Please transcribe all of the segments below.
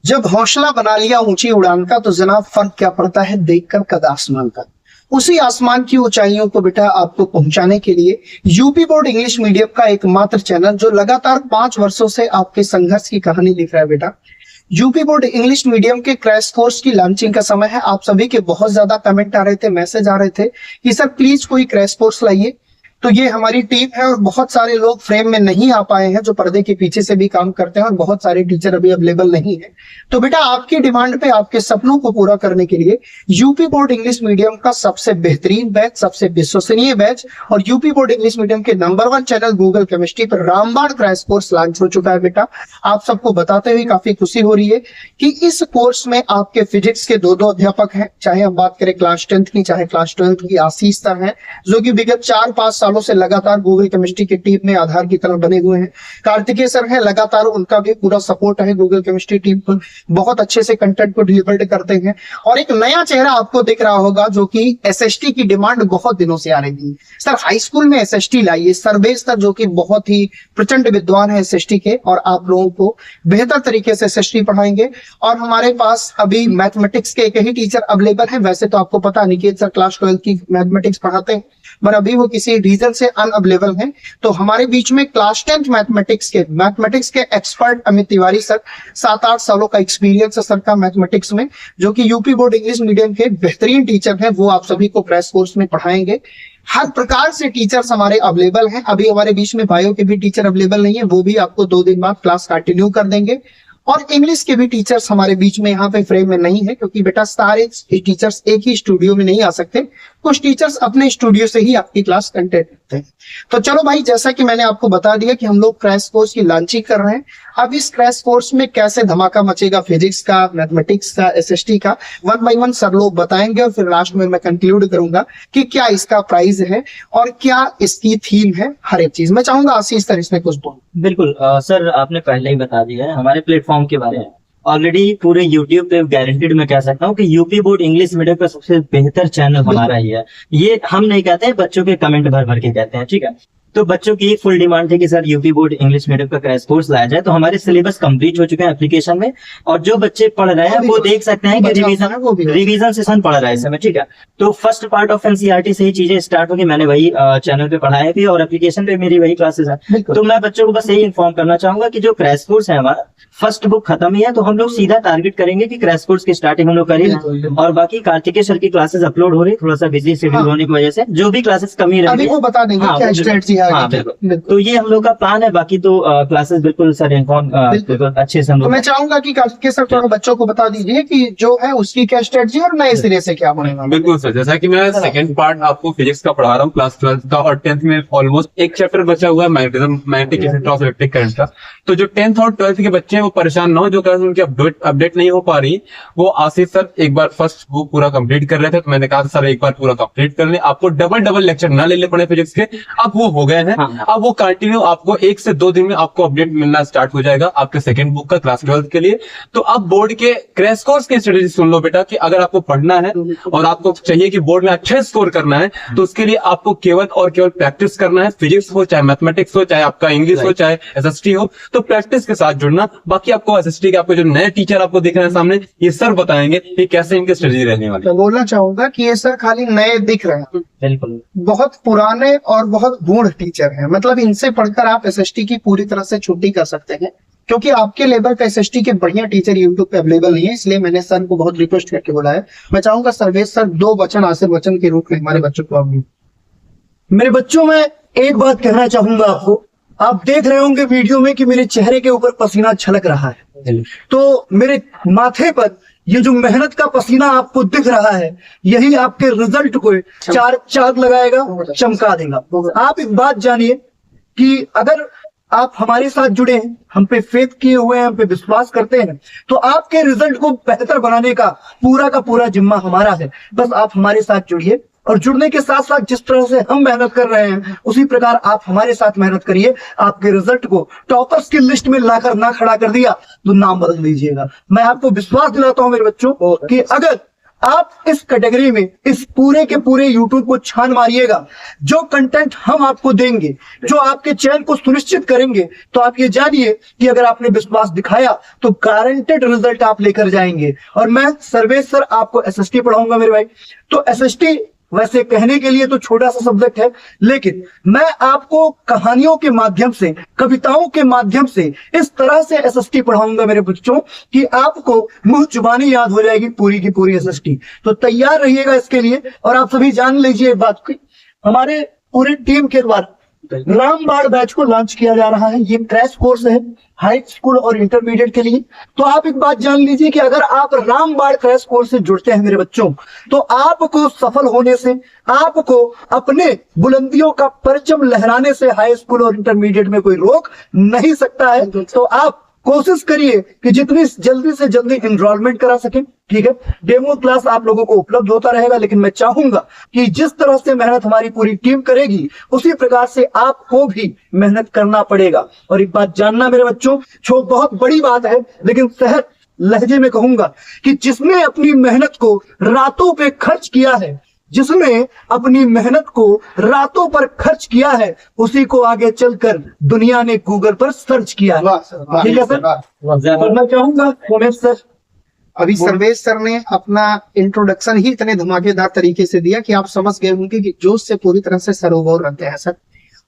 जब हौसला बना लिया ऊंची उड़ान का तो जनाब फर्क क्या पड़ता है देखकर कद आसमान का। उसी आसमान की ऊंचाइयों को बेटा आपको पहुंचाने के लिए यूपी बोर्ड इंग्लिश मीडियम का एकमात्र चैनल जो लगातार 5 वर्षों से आपके संघर्ष की कहानी लिख रहा है बेटा। यूपी बोर्ड इंग्लिश मीडियम के क्रैश कोर्स की लॉन्चिंग का समय है। आप सभी के बहुत ज्यादा कमेंट आ रहे थे, मैसेज आ रहे थे कि सर प्लीज कोई क्रैश कोर्स लाइए। तो ये हमारी टीम है और बहुत सारे लोग फ्रेम में नहीं आ पाए हैं जो पर्दे के पीछे से भी काम करते हैं और बहुत सारे टीचर अभी अवेलेबल नहीं है। तो बेटा आपकी डिमांड पे आपके सपनों को पूरा करने के लिए यूपी बोर्ड इंग्लिश मीडियम का सबसे बेहतरीन बैच, सबसे विश्वसनीय बैच और यूपी बोर्ड इंग्लिश मीडियम के नंबर 1 चैनल गूगल केमिस्ट्री पर रामबाण क्रैश कोर्स लॉन्च हो चुका है बेटा। आप सबको बताते हुए काफी खुशी हो रही है कि इस कोर्स में आपके फिजिक्स के 2 अध्यापक हैं, चाहे हम बात करें क्लास 10th की चाहे क्लास 12th की। आशीष सर हैं जो कि विगत 4-5 सालों से लगातार गूगल केमिस्ट्री की टीम में आधार की तरह बने हुए हैं। कार्तिकेय सर हैं, लगातार उनका भी पूरा सपोर्ट है गूगल केमिस्ट्री टीम पर, बहुत अच्छे से कंटेंट को डिलीवर करते हैं। और एक नया चेहरा आपको दिख रहा होगा जो कि एसएसटी की डिमांड बहुत दिनों से आ रही थी, सर हाई स्कूल में एसएसटी लाइए। सर्वेश सर जो कि बहुत ही प्रचंड विद्वान है एसएसटी के और आप लोगों को बेहतर तरीके से एसएसटी पढ़ाएंगे। और हमारे पास अभी मैथमेटिक्स के एक ही टीचर अवेलेबल है। वैसे तो आपको पता निकेत सर क्लास 12 की मैथमेटिक्स पढ़ाते हैं पर अभी वो किसी रीजन से अनअवेलेबल हैं। तो हमारे बीच में क्लास 10th मैथमेटिक्स के एक्सपर्ट अमित तिवारी सर, 7-8 सालों का एक्सपीरियंस है सर का मैथमेटिक्स में, जो कि यूपी बोर्ड इंग्लिश मीडियम के बेहतरीन टीचर हैं। वो आप सभी को क्रैश कोर्स में पढ़ाएंगे। हर प्रकार से टीचर्स हमारे अवेलेबल हैं। अभी हमारे बीच में बायो के भी टीचर अवेलेबल नहीं है, वो भी आपको 2 दिन बाद क्लास कंटिन्यू कर देंगे। और इंग्लिश के भी टीचर्स हमारे बीच में यहाँ पे फ्रेम में नहीं है क्योंकि बेटा सारे टीचर्स एक ही स्टूडियो में नहीं आ सकते, कुछ टीचर्स अपने स्टूडियो से ही आपकी क्लास कंटेंट करते हैं। तो चलो भाई, जैसा कि मैंने आपको बता दिया कि हम लोग क्रैश कोर्स की लॉन्चिंग कर रहे हैं। अब इस क्रैश कोर्स में कैसे धमाका मचेगा फिजिक्स का, मैथमेटिक्स का, एसएसटी का, 1 बाय 1 सर लोग बताएंगे और फिर लास्ट में मैं कंक्लूड करूंगा कि क्या इसका प्राइस है और क्या इसकी थीम है, हर एक चीज। मैं चाहूंगा आशीष सर इसमें कुछ बोल। बिल्कुल सर, आपने पहले ही बता दिया है हमारे प्लेटफॉर्म के बारे में। ऑलरेडी पूरे यूट्यूब पे गारंटेड मैं कह सकता हूँ कि यूपी बोर्ड इंग्लिश मीडियम का सबसे बेहतर चैनल हमारा ही है। ये हम नहीं कहते हैं, बच्चों के कमेंट भर भर के कहते हैं, ठीक है। तो बच्चों की एक फुल डिमांड थी कि sir UP board English medium का क्रैश कोर्स लाया जाए। तो हमारे सिलेबस कंप्लीट हो चुके हैं एप्लीकेशन में और जो बच्चे पढ़ रहे हैं वो देख सकते हैं कि रिवीजन सेशन पढ़ रहा है इस समय, ठीक है। तो फर्स्ट पार्ट ऑफ एनसीईआरटी से ही चीजें स्टार्ट होगी। मैंने वही चैनल पे पढ़ाया भी और एप्लीकेशन पे मेरी वही क्लासेस है। तो मैं बच्चों को बस यही इन्फॉर्म करना चाहूंगा कि जो क्रैश कोर्स है हमारा फर्स्ट बुक खत्म ही है, तो हम लोग सीधा टारगेट करेंगे कि क्रैश कोर्स की स्टार्टिंग हम लोग करेंगे। और बाकी कार्तिकेय सर की क्लासेस अपलोड हो रही, थोड़ा सा बिजी शेड्यूल होने की वजह से जो भी क्लासेस कमी रही है बता देंगे क्या स्ट्रेटजी है। तो ये हम लोग का प्लान है। बाकी तो क्लासेस बिल्कुल सर इन्फॉर्म अच्छे से हम लोग। तो मैं चाहूंगा कि कार्तिकेय सर थोड़ा बच्चों को बता दीजिए कि जो है उसकी क्या स्ट्रेटजी और नए सिरे से क्या बनेगा। बिल्कुल सर, जैसा कि मैं सेकंड पार्ट आपको फिजिक्स का पढ़ा रहा हूँ क्लास 12th का और 10th में ऑलमोस्ट एक चैप्टर बचा हुआ है मैग्नेटिक इलेक्ट्रिक इलेक्ट्रिक करंट का। तो जो 10th और 12th के बच्चे हैं वो परेशान ना हो, जो क्लास उनकी अपडेट नहीं हो पा रही, वो आशीष सर एक बार फर्स्ट वो पूरा कंप्लीट कर रहे थे। तो मैंने कहा सर एक बार पूरा कंप्लीट कर ले, आपको डबल लेक्चर ना लेने पड़े फिजिक्स के। अब वो हो गए हैं, अब वो कंटिन्यू आपको 1 से 2 दिन में आपको अपडेट मिलना स्टार्ट हो जाएगा आपके सेकंड बुक का क्लास 12th के लिए। तो अब बोर्ड के क्रैश कोर्स की स्ट्रेटेजी सुन लो बेटा कि अगर आपको पढ़ना है और आपको चाहिए कि बोर्ड में अच्छे स्कोर करना है तो उसके लिए आपको केवल और केवल प्रैक्टिस करना है। फिजिक्स हो चाहे मैथमेटिक्स हो चाहे आपका इंग्लिश हो चाहे एसएसटी हो, तो प्रैक्टिस के साथ जुड़ना। बाकी आपको एसएसटी के आपको जो नए टीचर आपको दिख रहे हैं सामने, ये सर बताएंगे कि कैसे इनकी स्ट्रेटेजी रहने वाली है। मैं बोलना चाहूंगा कि ये सर खाली नए दिख रहे हैं, बिल्कुल बहुत पुराने और बहुत गूढ़ टीचर हैं। मतलब इनसे पढ़कर आप एसएसटी की पूरी तरह से छुट्टी कर सकते हैं क्योंकि आपके लेवल पे एसएसटी के बढ़िया टीचर यूट्यूब पे अवेलेबल नहीं है। इसलिए मैंने सर को बहुत रिक्वेस्ट करके बुलाया। मैं चाहूंगा सर्वेश सर 2 वचन आशीर्वचन के रूप में हमारे बच्चों को आप। मेरे बच्चों, मैं एक बात कहना चाहूंगा आपको। आप देख रहे होंगे वीडियो में कि मेरे चेहरे के ऊपर पसीना छलक रहा है, तो मेरे माथे पर ये जो मेहनत का पसीना आपको दिख रहा है, यही आपके रिजल्ट को चार लगाएगा, चमका देगा। आप एक बात जानिए कि अगर आप हमारे साथ जुड़े हैं, हम पे फेथ किए हुए हैं, हम पे विश्वास करते हैं, तो आपके रिजल्ट को बेहतर बनाने का पूरा जिम्मा हमारा है। बस आप हमारे साथ जुड़िए और जुड़ने के साथ साथ जिस तरह से हम मेहनत कर रहे हैं उसी प्रकार आप हमारे साथ मेहनत करिए। आपके रिजल्ट को टॉपर्स की लिस्ट में लाकर ना खड़ा कर दिया तो नाम बदल दीजिएगा। मैं आपको विश्वास दिलाता हूं मेरे बच्चों कि अगर आप इस कैटेगरी में इस पूरे के पूरे YouTube को छान मारिएगा, जो कंटेंट हम आपको देंगे, जो आपके चैनल को सुनिश्चित करेंगे, तो आप ये जानिए कि अगर आपने विश्वास दिखाया तो गारंटेड रिजल्ट आप लेकर जाएंगे। और मैं सर्वेश सर आपको एसएसटी पढ़ाऊंगा मेरे भाई। तो एसएसटी वैसे कहने के लिए तो छोटा सा सब्जेक्ट है, लेकिन मैं आपको कहानियों के माध्यम से, कविताओं के माध्यम से इस तरह से एसएसटी पढ़ाऊंगा मेरे बच्चों कि आपको मुंह जुबानी याद हो जाएगी पूरी की पूरी एसएसटी। तो तैयार रहिएगा इसके लिए। और आप सभी जान लीजिए एक बात की, हमारे पूरी टीम के द्वारा रामबाण बैच को लॉन्च किया जा रहा है। ये क्रैश कोर्स है हाई स्कूल और इंटरमीडिएट के लिए। तो आप एक बात जान लीजिए कि अगर आप रामबाण क्रैश कोर्स से जुड़ते हैं मेरे बच्चों, तो आपको सफल होने से, आपको अपने बुलंदियों का परचम लहराने से हाई स्कूल और इंटरमीडिएट में कोई रोक नहीं सकता है। तो आप कोशिश करिए कि जितनी जल्दी से जल्दी एनरोलमेंट करा सकें। ठीक है, डेमो क्लास आप लोगों को उपलब्ध होता रहेगा, लेकिन मैं चाहूंगा कि जिस तरह से मेहनत हमारी पूरी टीम करेगी, उसी प्रकार से आपको भी मेहनत करना पड़ेगा। और एक बात जानना मेरे बच्चों, जो बहुत बड़ी बात है, लेकिन सहज लहजे में कहूंगा कि जिसने अपनी मेहनत को रातों पे खर्च किया है, जिसने अपनी मेहनत को रातों पर खर्च किया है, उसी को आगे चलकर दुनिया ने गूगल पर सर्च किया है। ठीक है सर, और मैं चाहूंगा उमेश सर। अभी सर्वेश सर ने अपना इंट्रोडक्शन ही इतने धमाकेदार तरीके से दिया कि आप समझ गए होंगे कि जोश से पूरी तरह से सरोवर रहते हैं सर।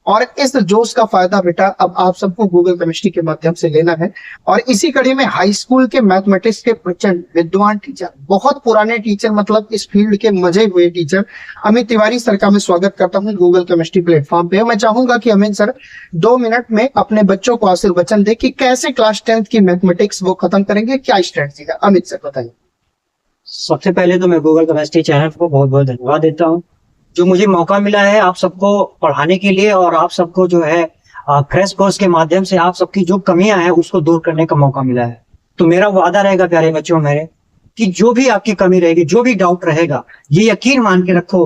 और इस जोश का फायदा बेटा अब आप सबको गूगल केमिस्ट्री के माध्यम से लेना है। और इसी कड़ी में हाई स्कूल के मैथमेटिक्स के प्रचंड विद्वान टीचर, बहुत पुराने टीचर, मतलब इस फील्ड के मजे हुए टीचर अमित तिवारी सर का मैं स्वागत करता हूं गूगल केमिस्ट्री प्लेटफॉर्म पे। मैं चाहूंगा कि अमित सर 2 मिनट में अपने बच्चों को आशीर्वचन दे कि कैसे क्लास 10th की मैथमेटिक्स वो खत्म करेंगे, क्या स्ट्रेटजी है। अमित सर बताइए। सबसे पहले तो मैं गूगल केमिस्ट्री चैनल को बहुत बहुत धन्यवाद देता हूँ, जो मुझे मौका मिला है आप सबको पढ़ाने के लिए, और आप सबको जो है क्रैश कोर्स के माध्यम से आप सबकी जो कमियां हैं उसको दूर करने का मौका मिला है। तो मेरा वादा रहेगा प्यारे बच्चों मेरे, कि जो भी आपकी कमी रहेगी, जो भी डाउट रहेगा, ये यकीन मान के रखो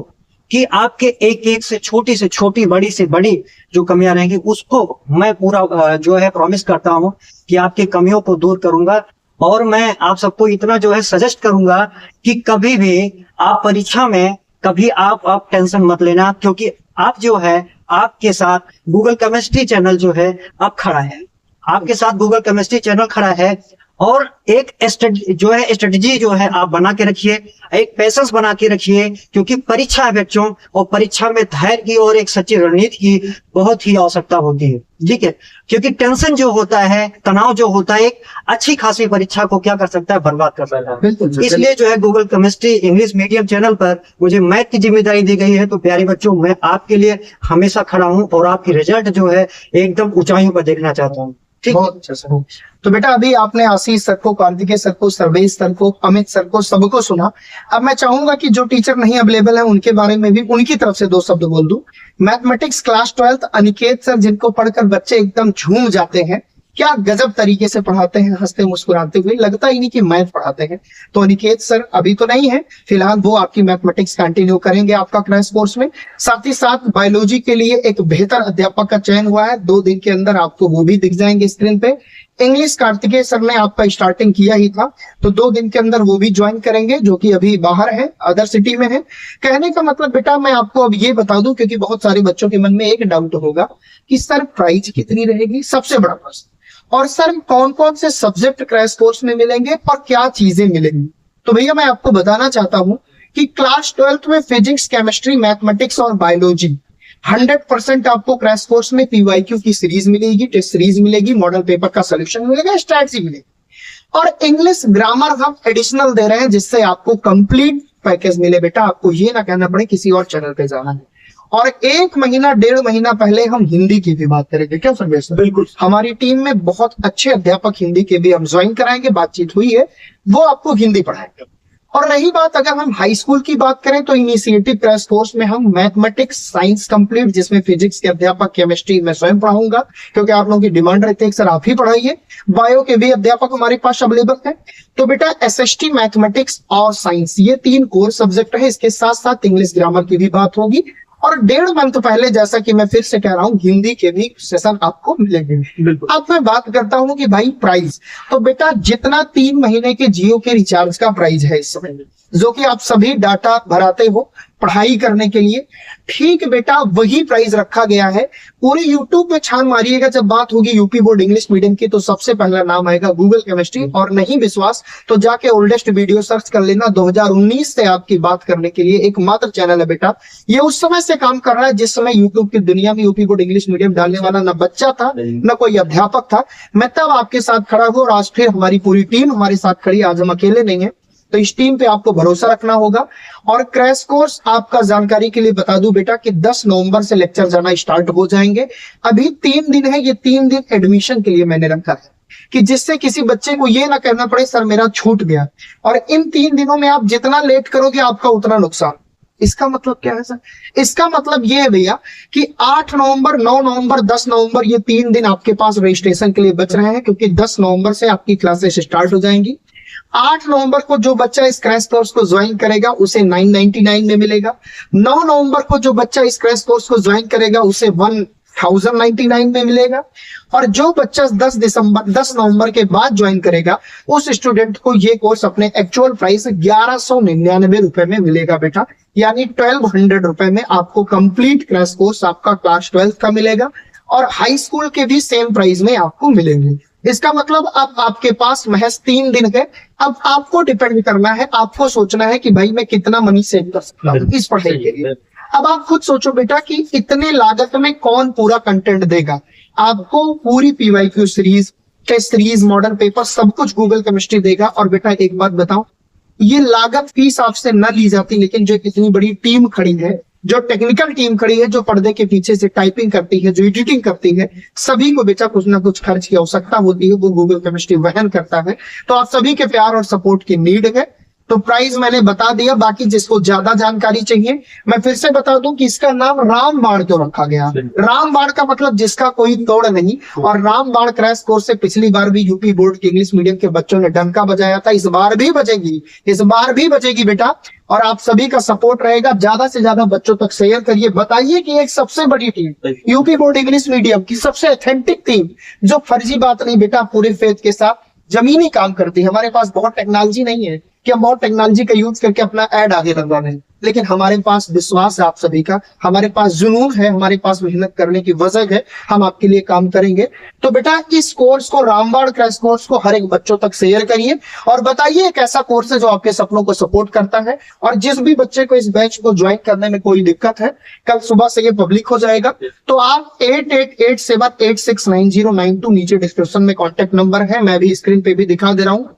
कि आपके एक एक से छोटी, बड़ी से बड़ी जो कमियां रहेंगी, उसको मैं पूरा जो है प्रॉमिस करता हूं कि आपकी कमियों को दूर करूंगा। और मैं आप सबको इतना जो है सजेस्ट करूंगा कि कभी भी आप परीक्षा में कभी आप टेंशन मत लेना, क्योंकि आप जो है, आपके साथ गूगल केमिस्ट्री चैनल जो है आप खड़ा है, आपके साथ गूगल केमिस्ट्री चैनल खड़ा है। और एक स्ट्रेटजी जो है आप बना के रखिए, एक पैसेंस बना के रखिए, क्योंकि परीक्षा है बच्चों, और परीक्षा में धैर्य की और एक सच्ची रणनीति की बहुत ही आवश्यकता होती है। ठीक है, क्योंकि टेंशन जो होता है, तनाव जो होता है, एक अच्छी खासी परीक्षा को क्या कर सकता है, बर्बाद कर सकता है। इसलिए जो है Google chemistry English medium channel पर मुझे मैथ की जिम्मेदारी दी गई है। तो प्यारे बच्चों, मैं आपके लिए हमेशा खड़ा हूँ और आपकी रिजल्ट जो है एकदम ऊंचाइयों पर देखना चाहता हूँ। बहुत अच्छा सर। तो बेटा अभी आपने आशीष सर को, कार्तिकेय सर को, सर्वेश सर को, अमित सर को, सबको सुना। अब मैं चाहूंगा कि जो टीचर नहीं अवेलेबल है उनके बारे में भी उनकी तरफ से 2 शब्द बोल दूं। Mathematics class 12th Aniket sir, जिनको पढ़कर बच्चे एकदम झूम जाते हैं, क्या गजब तरीके से पढ़ाते हैं, हंसते मुस्कुराते हुए, लगता ही नहीं कि मैथ पढ़ाते हैं। तो अनिकेत सर अभी तो नहीं है फिलहाल, वो आपकी मैथमेटिक्स कंटिन्यू करेंगे आपका क्रैश कोर्स में। साथ ही साथ बायोलॉजी के लिए एक बेहतर अध्यापक का चयन हुआ है, 2 दिन के अंदर आपको वो भी दिख जाएंगे स्क्रीन पे। इंग्लिश कार्तिकेय सर ने आपका स्टार्टिंग किया ही था, तो 2 दिन के अंदर वो भी ज्वाइन करेंगे, जो कि अभी बाहर है, अदर सिटी में है। कहने का मतलब बेटा मैं आपको अब ये बता दूं, क्योंकि बहुत सारे बच्चों के मन में एक डाउट होगा कि सर प्राइस कितनी रहेगी, सबसे बड़ा प्रश्न, और सर कौन कौन से सब्जेक्ट क्रैश कोर्स में मिलेंगे और क्या चीजें मिलेंगी। तो भैया मैं आपको बताना चाहता हूं कि क्लास 12th में फिजिक्स, केमिस्ट्री, मैथमेटिक्स और बायोलॉजी 100% आपको क्रैश कोर्स में PYQ की सीरीज मिलेगी, टेस्ट सीरीज मिलेगी, मॉडल पेपर का सोल्यूशन मिलेगा, स्ट्रैटेजी मिलेगी। और इंग्लिश ग्रामर हम एडिशनल दे रहे हैं, जिससे आपको कंप्लीट पैकेज मिले बेटा, आपको ये ना कहना पड़े किसी और चैनल पे जाना है। और 1 महीना 1.5 महीना पहले हम हिंदी की भी बात करेंगे, क्या सर्वेश सर? बिल्कुल। हमारी टीम में बहुत अच्छे अध्यापक हिंदी के भी हम ज्वाइन कराएंगे, बातचीत हुई है, वो आपको हिंदी पढ़ाएंगे। और रही बात अगर हम हाई स्कूल की बात करें, तो इनिशिएटिव क्रैश कोर्स में हम मैथमेटिक्स, साइंस कंप्लीट, जिसमें फिजिक्स के अध्यापक, केमिस्ट्री मैं स्वयं पढ़ाऊंगा, क्योंकि आप लोगों की डिमांड रहती है सर आप ही पढ़ाइए। बायो के भी अध्यापक हमारे पास अवेलेबल है। तो बेटा SST, मैथमेटिक्स और साइंस, ये 3 कोर सब्जेक्ट है। इसके साथ साथ इंग्लिश ग्रामर की भी बात होगी और 1.5 मंथ पहले, जैसा कि मैं फिर से कह रहा हूँ, हिंदी के भी सेशन आपको मिलेंगे। अब मैं बात करता हूँ कि भाई प्राइस, तो बेटा जितना 3 महीने के जियो के रिचार्ज का प्राइस है इस समय, जो कि आप सभी डाटा भराते हो पढ़ाई करने के लिए, ठीक बेटा वही प्राइस रखा गया है। पूरे यूट्यूब पे छान मारिएगा, जब बात होगी यूपी बोर्ड इंग्लिश मीडियम की, तो सबसे पहला नाम आएगा गूगल केमिस्ट्री। और नहीं विश्वास तो जाके ओल्डेस्ट वीडियो सर्च कर लेना, 2019 से आपकी बात करने के लिए एकमात्र चैनल है बेटा। ये उस समय से काम कर रहा है जिस समय यूट्यूब की दुनिया में यूपी बोर्ड इंग्लिश मीडियम डालने वाला न बच्चा था न कोई अध्यापक था। मैं तब आपके साथ खड़ा हुआ और आज फिर हमारी पूरी टीम हमारे साथ खड़ी, आज हम अकेले नहीं है। तो इस टीम पे आपको भरोसा रखना होगा। और क्रैश कोर्स आपका जानकारी के लिए बता दूं बेटा कि 10 नवंबर से लेक्चर जाना स्टार्ट हो जाएंगे। अभी 3 दिन है, ये 3 दिन एडमिशन के लिए मैंने रखा है कि जिससे किसी बच्चे को ये ना कहना पड़े सर मेरा छूट गया। और इन 3 दिनों में आप जितना लेट करोगे आपका उतना नुकसान। इसका मतलब क्या है सर? इसका मतलब ये है भैया कि 8 नवंबर, 9 नवंबर, 10 नवंबर ये 3 दिन आपके पास रजिस्ट्रेशन के लिए बच रहे हैं, क्योंकि 10 नवंबर से आपकी क्लासेस स्टार्ट हो जाएंगी। 8 नवंबर को जो बच्चा इस क्रैश कोर्स को ज्वाइन करेगा उसे 999 में मिलेगा। 9 नवंबर को जो बच्चा इस क्रैश कोर्स को ज्वाइन करेगा उसे 1099 में मिलेगा। और जो बच्चा 10 नवंबर के बाद ज्वाइन करेगा उस स्टूडेंट को ये कोर्स अपने एक्चुअल प्राइस 1199 रुपए में मिलेगा बेटा, यानी 1200 रुपए में आपको कंप्लीट क्रैश कोर्स आपका क्लास 12 का मिलेगा। और हाई स्कूल के भी सेम प्राइस में आपको मिलेंगे। इसका मतलब अब आपके पास महज 3 दिन है। अब आपको डिपेंड करना है, आपको सोचना है कि भाई मैं कितना मनी सेव कर सकता हूँ इस पढ़ाई के लिए। अब आप खुद सोचो बेटा कि इतने लागत में कौन पूरा कंटेंट देगा आपको। पूरी PYQ series, test series, model paper सब कुछ गूगल केमिस्ट्री देगा। और बेटा एक बात बताओ, ये लागत फीस आपसे न ली जाती, लेकिन जो इतनी बड़ी टीम खड़ी है, जो टेक्निकल टीम खड़ी है, जो पर्दे के पीछे से टाइपिंग करती है, जो एडिटिंग करती है, सभी को बेटा कुछ ना कुछ खर्च की आवश्यकता होती है, वो गूगल केमिस्ट्री वहन करता है। तो आप सभी के प्यार और सपोर्ट की नीड है। तो प्राइस मैंने बता दिया। बाकी जिसको ज्यादा जानकारी चाहिए मैं फिर से बता दूं कि इसका नाम रामबाण क्यों रखा गया। रामबाण का मतलब जिसका कोई तोड़ नहीं। और रामबाण क्रैश कोर्स से पिछली बार भी यूपी बोर्ड के इंग्लिश मीडियम के बच्चों ने डंका बजाया था, इस बार भी बजेगी, इस बार भी बजेगी बेटा। और आप सभी का सपोर्ट रहेगा, ज्यादा से ज्यादा बच्चों तक शेयर करिए। बताइए कि एक सबसे बड़ी team, UP board English medium की सबसे ऑथेंटिक टीम, जो फर्जी बात नहीं बेटा, पूरे फेथ के साथ जमीनी काम करती है। हमारे पास बहुत टेक्नोलॉजी नहीं है कि हम बहुत टेक्नोलॉजी का यूज करके अपना ऐड आगे लगवा लें, लेकिन हमारे पास विश्वास है आप सभी का, हमारे पास जुनून है, हमारे पास मेहनत करने की वजह है, हम आपके लिए काम करेंगे। तो बेटा इस कोर्स को, रामबाण क्रैश कोर्स को हर एक बच्चों तक शेयर करिए और बताइए एक ऐसा कोर्स है जो आपके सपनों को सपोर्ट करता है। और जिस भी बच्चे को इस बैच को ज्वाइन करने में कोई दिक्कत है, कल सुबह से ये पब्लिक हो जाएगा, तो आप 8887869092 नीचे डिस्क्रिप्शन में कॉन्टेक्ट नंबर है, मैं भी स्क्रीन पे भी दिखा दे रहा हूँ,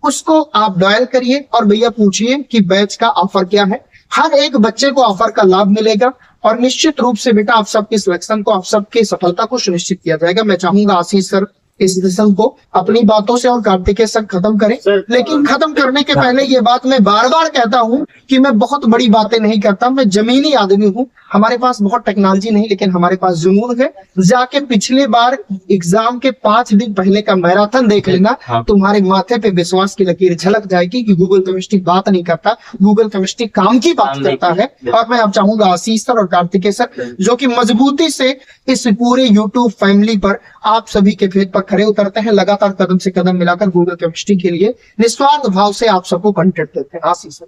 उसको आप डायल करिए और भैया पूछिए कि बैच का ऑफर क्या है। हर एक बच्चे को ऑफर का लाभ मिलेगा और निश्चित रूप से बेटा आप सबके सिलेक्शन को, आप सबकी सफलता को सुनिश्चित किया जाएगा। मैं चाहूंगा आशीष सर इस सेशन को अपनी बातों से और कार्तिकेय सर खत्म करें, लेकिन खत्म करने के पहले ये बात मैं बार बार कहता हूं कि मैं बहुत बड़ी बातें नहीं करता, मैं जमीनी आदमी हूं। हमारे पास बहुत टेक्नोलॉजी नहीं, लेकिन हमारे पास जुनून है। जाके पिछले बार एग्जाम के 5 दिन पहले का मैराथन देख लेना, तुम्हारे माथे पे विश्वास की लकीर झलक जाएगी कि गूगल केमिस्ट्री बात नहीं करता, गूगल केमिस्ट्री काम की बात करता है। और मैं अब चाहूंगा आशीष सर और कार्तिकेय सर जो कि मजबूती से इस पूरे यूट्यूब फैमिली पर आप सभी के फेथ पर खड़े उतरते हैं, लगातार कदम से कदम मिलाकर गूगल केमिस्ट्री के लिए निस्वार्थ भाव से आप सबको कंटेंट देते हैं। आशीष सर।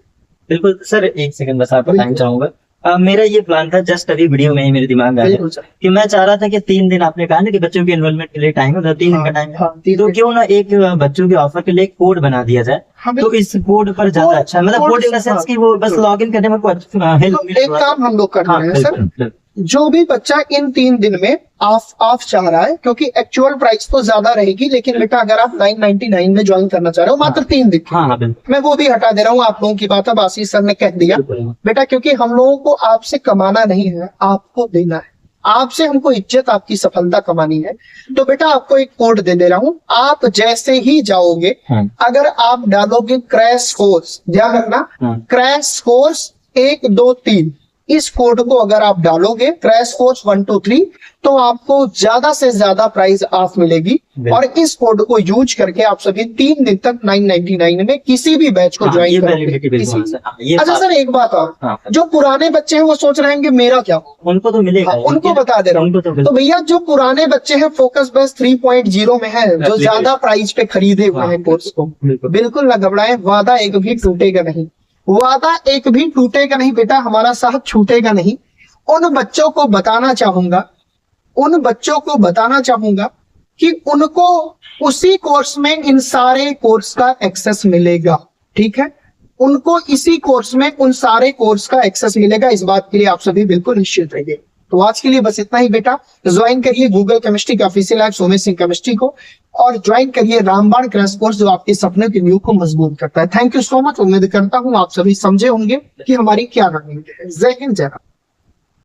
बिल्कुल सर, एक सेकंड बस आपको टाइम चाहूंगा। मेरा ये प्लान था, जस्ट अभी वीडियो में ही मेरे दिमाग में आया कि मैं चाह रहा था कि 3 दिन आपने कहा ना कि बच्चों के इन्वॉल्वमेंट के लिए टाइम है, 3 दिन का टाइम है, तो क्यों ना एक बच्चों के ऑफर के लिए एक कोड बना दिया जाए। तो इस कोड पर ज्यादा अच्छा, मतलब कोड इन द सेंस कि वो बस लॉग इन करने में हेल्प मिले। एक काम हम लोग कर रहे हैं सर, जो भी बच्चा इन 3 दिन में ऑफ चाह रहा है, क्योंकि एक्चुअल प्राइस तो ज्यादा रहेगी, लेकिन बेटा अगर आप 999 में ज्वाइन करना चाह रहे हो मात्र 3 दिन, मैं वो भी हटा दे रहा हूँ। आप लोगों की बात अब आशीष सर ने कह दिया बेटा, क्योंकि हम लोगों को आपसे कमाना नहीं है, आपको देना है। आपसे हमको इज्जत, आपकी सफलता कमानी है। तो बेटा आपको एक कोड दे दे रहा हूँ, आप जैसे ही जाओगे, अगर आप डालोगे क्रैश कोर्स, ध्यान रखना क्रैश कोर्स 1 2 3, इस कोड को अगर आप डालोगे क्रैश कोर्स 123 तो आपको ज्यादा से ज्यादा प्राइस ऑफ मिलेगी। और इस कोड को यूज करके आप सभी 3 दिन तक 999 में किसी भी बैच को हाँ, ज्वाइन ये करोगे। validity बिल्कुल किसी- सर, हाँ, ये अच्छा बात- सर एक बात और, हाँ। जो पुराने बच्चे हैं वो सोच रहे हैं कि मेरा क्या हो, उनको तो मिलेगा, हाँ, उनको बता दे रहा उनको हूँ। तो तो बिल्कुल। भैया जो पुराने बच्चे हैं फोकस बस 3.0 में है, जो Application। ज्यादा प्राइस पे खरीदे हुए हैं कोर्स को, बिल्कुल। बिल्कुल ना घबराएं, वादा एक भी टूटेगा नहीं, वादा एक भी टूटेगा नहीं बेटा, हमारा साथ छूटेगा नहीं। उन बच्चों को बताना चाहूंगा, उन बच्चों को बताना चाहूंगा कि उनको उसी कोर्स में इन सारे कोर्स का एक्सेस मिलेगा, ठीक है, उनको इसी कोर्स में उन सारे कोर्स का एक्सेस मिलेगा। इस बात के लिए आप सभी बिल्कुल निश्चित रहिए। तो आज के लिए बस इतना ही बेटा। ज्वाइन करिए गूगल केमिस्ट्री का official app Somesh Singh chemistry को, और ज्वाइन करिए रामबाण क्रैश कोर्स जो आपके सपने की नींव को मजबूत करता है। Thank you so much. उम्मीद करता हूं आप सभी समझे होंगे कि हमारी क्या रणनीति है। जय हिंद, जय भारत।